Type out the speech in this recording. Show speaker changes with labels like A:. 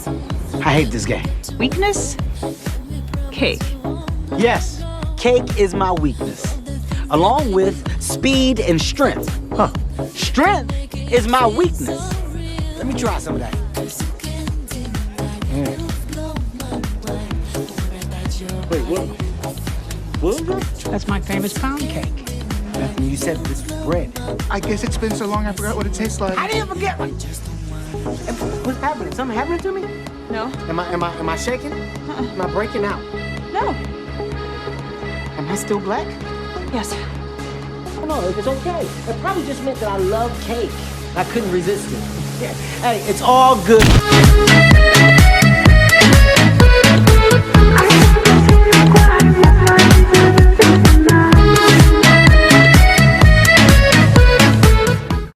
A: I hate this game.
B: Weakness? Cake.
A: Yes, cake is my weakness, along with speed and strength. Huh. Strength is my weakness. Let me try some of that. Wait, what is that?
B: That's my famous pound cake.
A: Nothing, you said this was bread.
C: I guess it's been so long I forgot what it tastes like.
A: I didn't forget. What's happening? Something happening to me?
B: No.
A: Am I shaking? Am I breaking out?
B: No.
A: Am I still black?
B: Yes.
A: No, it's okay. It probably just meant that I love cake. I couldn't resist it. Hey, it's all good.